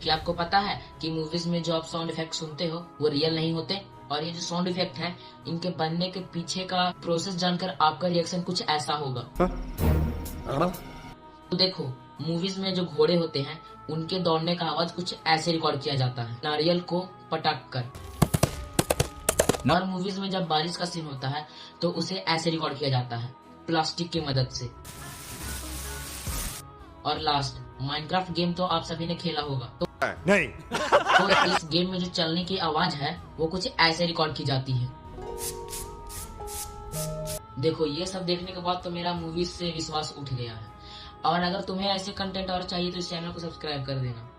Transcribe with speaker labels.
Speaker 1: क्या आपको पता है कि मूवीज में जो आप साउंड इफेक्ट सुनते हो वो रियल नहीं होते, और ये जो साउंड इफेक्ट है इनके बनने के पीछे का प्रोसेस जानकर आपका रिएक्शन कुछ ऐसा होगा। तो देखो, मूवीज में जो घोड़े होते हैं उनके दौड़ने का आवाज कुछ ऐसे रिकॉर्ड किया जाता है, नारियल को पटक कर। और मूवीज में जब बारिश का सीन होता है तो उसे ऐसे रिकॉर्ड किया जाता है, प्लास्टिक की मदद से। और लास्ट, माइनक्राफ्ट गेम तो आप सभी ने खेला होगा, तो
Speaker 2: नहीं।
Speaker 1: तो इस गेम में जो चलने की आवाज है वो कुछ ऐसे रिकॉर्ड की जाती है। देखो, ये सब देखने के बाद तो मेरा मूवीज से विश्वास उठ गया है। और अगर तुम्हें ऐसे कंटेंट और चाहिए तो इस चैनल को सब्सक्राइब कर देना।